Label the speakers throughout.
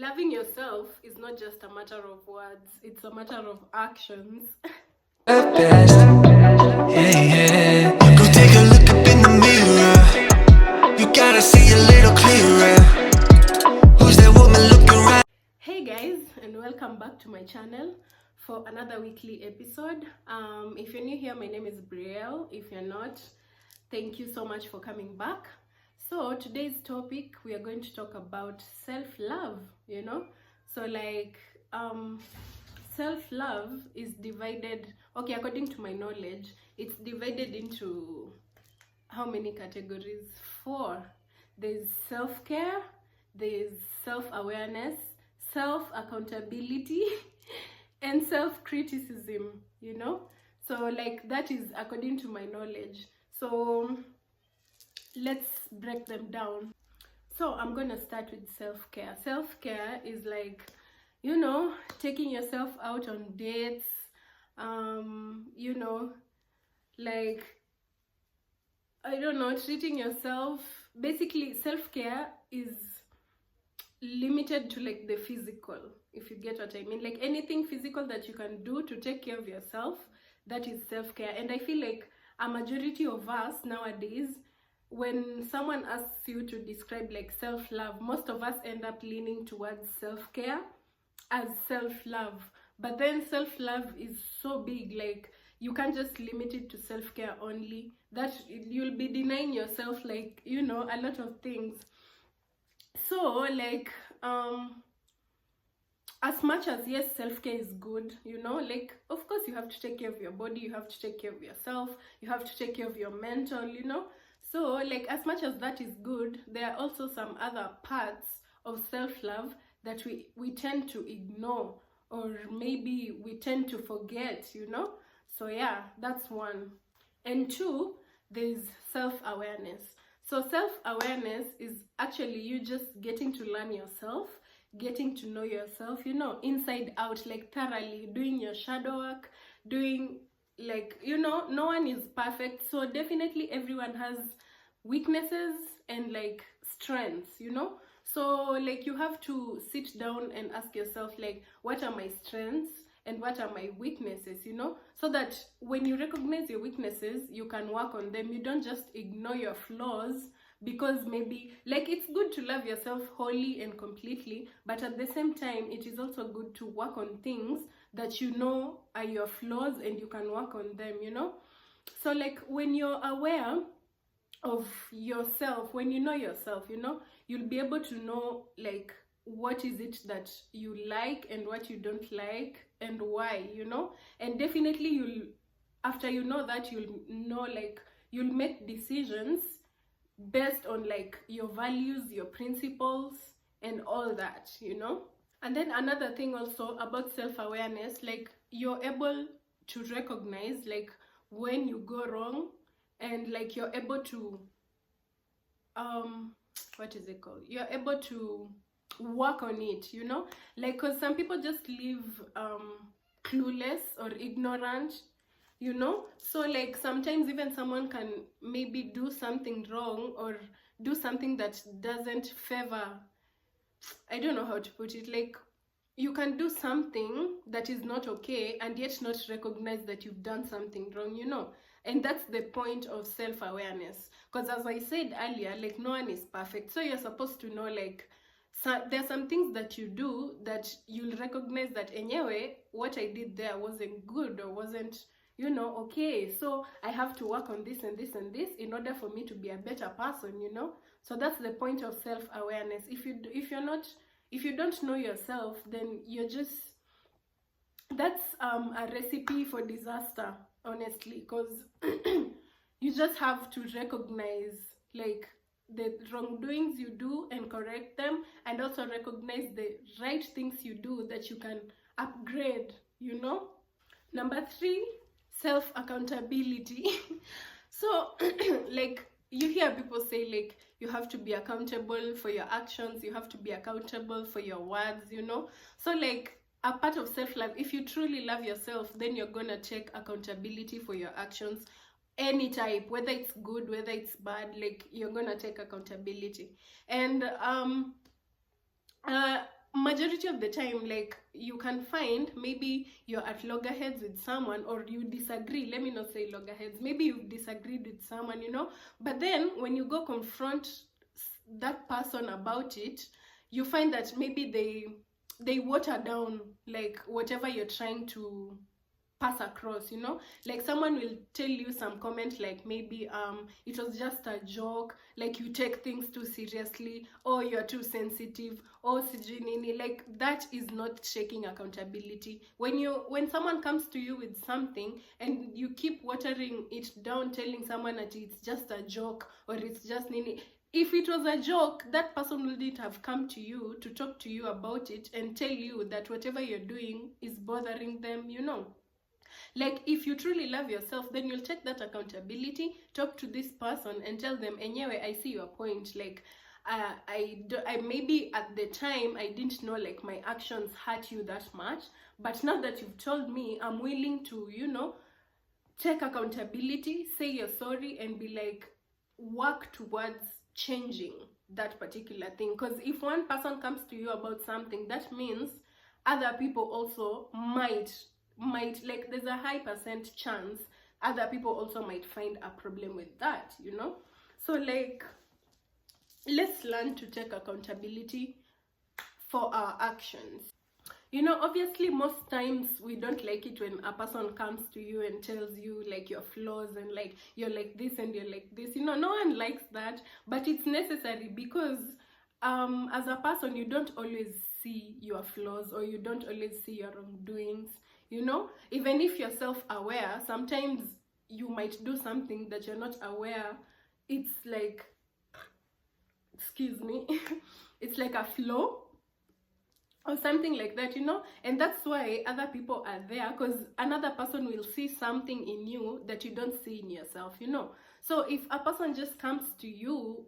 Speaker 1: Loving yourself is not just a matter of words, it's a matter of actions.
Speaker 2: At best, yeah. Go take a look up in the mirror. You gotta see a little clearer. Who's that woman looking right?
Speaker 1: Hey guys, and welcome back to my channel for another weekly episode. If you're new here, my name is Brielle. If you're not, thank you so much for coming back. So today's topic, we are going to talk about self-love, So self-love is divided, okay, according to my knowledge, it's divided into how many categories? 4. There's self-care, there's self-awareness, self-accountability, and self-criticism, So that is according to my knowledge. So let's break them down. So I'm gonna start with self-care. Self-care is taking yourself out on dates, I don't know, treating yourself. Basically, self-care is limited to the physical, if you get what I mean. Anything physical that you can do to take care of yourself, that is self-care. And I feel like a majority of us nowadays, when someone asks you to describe self-love, most of us end up leaning towards self-care as self-love. But then self-love is so big, you can't just limit it to self-care only. That you'll be denying yourself a lot of things. So as much as yes, self-care is good, of course you have to take care of your body, you have to take care of yourself, you have to take care of your mental, So as much as that is good, there are also some other parts of self-love that we tend to ignore, or maybe we tend to forget, So yeah, that's one. And 2, there's self-awareness. So self-awareness is actually you just getting to learn yourself, getting to know yourself, inside out, thoroughly, doing your shadow work, doing no one is perfect. So definitely everyone has weaknesses and strengths, So you have to sit down and ask yourself, what are my strengths and what are my weaknesses, So that when you recognize your weaknesses, you can work on them. You don't just ignore your flaws, because maybe it's good to love yourself wholly and completely, but at the same time it is also good to work on things that are your flaws and you can work on them, So when you're aware of yourself, when you know yourself, you'll be able to know what is it that you like and what you don't like and why, and definitely after you know that, you'll know you'll make decisions based on your values, your principles, and all that, And then another thing also about self-awareness, you're able to recognize when you go wrong, and you're able to what is it called, you're able to work on it, because some people just live clueless or ignorant, So sometimes even someone can maybe do something wrong or do something that doesn't favor, I don't know how to put it, you can do something that is not okay and yet not recognize that you've done something wrong, And that's the point of self-awareness, because as I said earlier, no one is perfect. So you're supposed to know so there are some things that you do that you'll recognize that anyway, what I did there wasn't good or wasn't okay, so I have to work on this and this and this in order for me to be a better person, So that's the point of self-awareness. If you don't know yourself, then that's a recipe for disaster, honestly, because you just have to recognize the wrongdoings you do and correct them, and also recognize the right things you do that you can upgrade, Number 3, self-accountability. So you hear people say you have to be accountable for your actions, you have to be accountable for your words, So a part of self-love, if you truly love yourself, then you're gonna take accountability for your actions, any type, whether it's good, whether it's bad, you're gonna take accountability. And majority of the time, like, you can find maybe you're at loggerheads with someone, or you disagree. Let me not say loggerheads, maybe you've disagreed with someone, you know, but then when you go confront that person about it, you find that maybe they water down like whatever you're trying to pass across, you know. Like, someone will tell you some comment like, maybe it was just a joke, like you take things too seriously, or you're too sensitive, or sijui nini. Like, that is not taking accountability. When someone comes to you with something and you keep watering it down, telling someone that it's just a joke or it's just nini, if it was a joke, that person wouldn't have come to you to talk to you about it and tell you that whatever you're doing is bothering them, you know. Like, if you truly love yourself, then you'll take that accountability, talk to this person and tell them, anyway, I see your point. Like, I maybe at the time I didn't know like my actions hurt you that much, but now that you've told me, I'm willing to, you know, take accountability, say you're sorry, and be like, work towards changing that particular thing. Because if one person comes to you about something, that means other people also might, like, there's a high percent chance other people also might find a problem with that, you know. So, like, let's learn to take accountability for our actions. You know, obviously most times we don't like it when a person comes to you and tells you like your flaws and like you're like this and you're like this, you know. No one likes that, but it's necessary, because as a person you don't always see your flaws, or you don't always see your wrongdoings, you know. Even if you're self-aware, sometimes you might do something that you're not aware. It's like, excuse me, it's like a flaw or something like that, you know. And that's why other people are there, because another person will see something in you that you don't see in yourself, you know. So if a person just comes to you,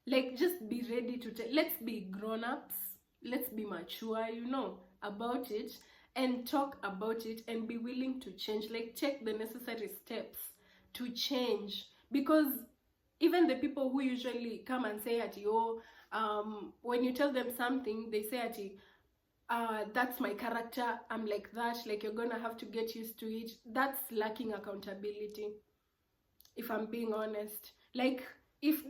Speaker 1: like, just be ready to let's be grown-ups, let's be mature, you know, about it, and talk about it, and be willing to change. Like, take the necessary steps to change. Because even the people who usually come and say at you, when you tell them something, they say at you, that's my character, I'm like that, like, you're gonna have to get used to it. That's lacking accountability, if I'm being honest. Like, if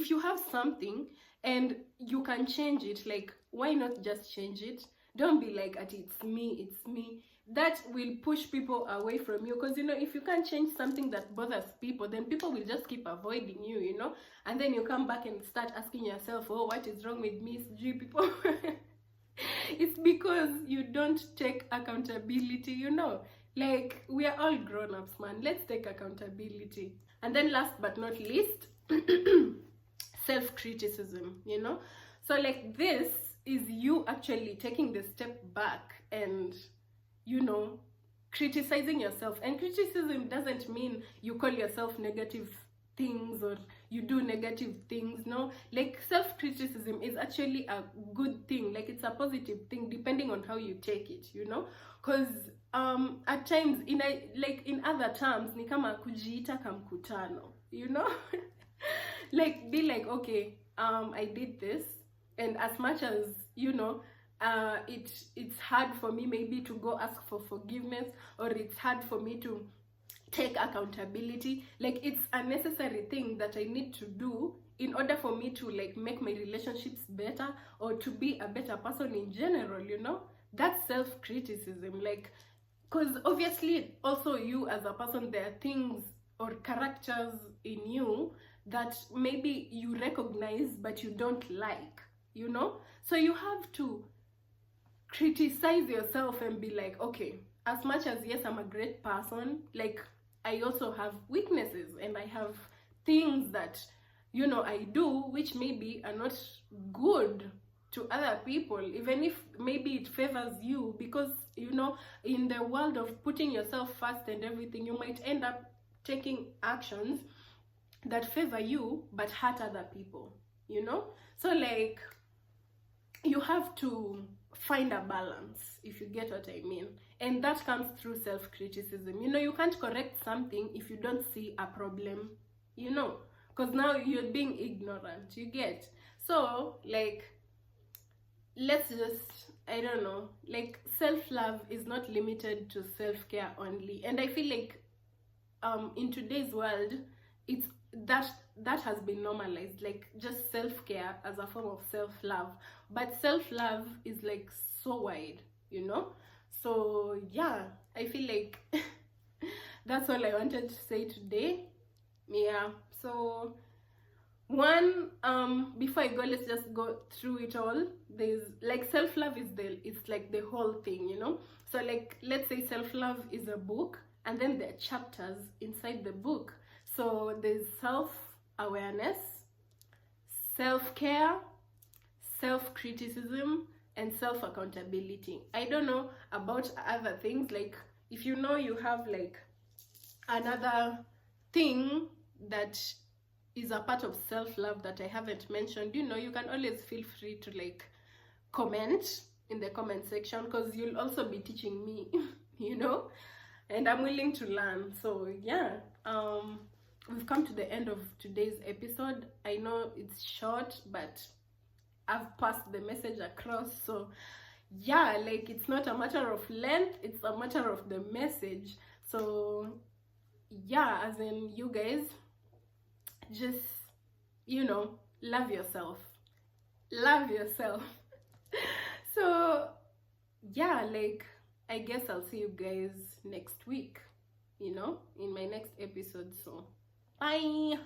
Speaker 1: you have something and you can change it, like, why not just change it? Don't be like, it's me. That will push people away from you, because, you know, if you can't change something that bothers people, then people will just keep avoiding you, you know. And then you come back and start asking yourself, oh, what is wrong with me? People it's because you don't take accountability, you know. Like, we are all grown-ups, man. Let's take accountability. And then last but not least, self-criticism, you know. So, like, this is you actually taking the step back and, you know, criticizing yourself. And criticism doesn't mean you call yourself negative things or you do negative things. No, like, self-criticism is actually a good thing. Like, it's a positive thing depending on how you take it, you know. Because at times, in other terms, ni kama kujiita kamkutano, you know. Like, be like, okay, I did this, and as much as, you know, it's hard for me maybe to go ask for forgiveness, or it's hard for me to take accountability, like, it's a necessary thing that I need to do in order for me to, like, make my relationships better, or to be a better person in general, you know. That's self-criticism. Like, because obviously also you as a person, there are things or characters in you that maybe you recognize but you don't like, you know. So you have to criticize yourself and be like, okay, as much as, yes, I'm a great person, like, I also have weaknesses, and I have things that, you know, I do which maybe are not good to other people, even if maybe it favors you, because, you know, in the world of putting yourself first and everything, you might end up taking actions that favor you but hurt other people, you know. So, like, you have to find a balance, if you get what I mean. And that comes through self-criticism. You know, you can't correct something if you don't see a problem, you know, because now you're being ignorant, you get. So like, let's just, I don't know, like self-love is not limited to self-care only. And I feel like in today's world, it's that has been normalized, like just self-care as a form of self-love. But self-love is like so wide, you know. So yeah, I feel like that's all I wanted to say today. Yeah, so one, before I go, let's just go through it all. There's like self-love is it's like the whole thing, you know. So like, let's say self-love is a book, and then there are chapters inside the book. So there's self-awareness, self-care, self-criticism, and self-accountability. I don't know about other things, like if you know you have like another thing that is a part of self-love that I haven't mentioned, you know, you can always feel free to like comment in the comment section, because you'll also be teaching me you know, and I'm willing to learn. So yeah, we've come to the end of today's episode. I know it's short, but I've passed the message across. So yeah, like it's not a matter of length, it's a matter of the message. So yeah, as in, you guys just, you know, love yourself. So yeah, like I guess I'll see you guys next week, you know, in my next episode. So bye.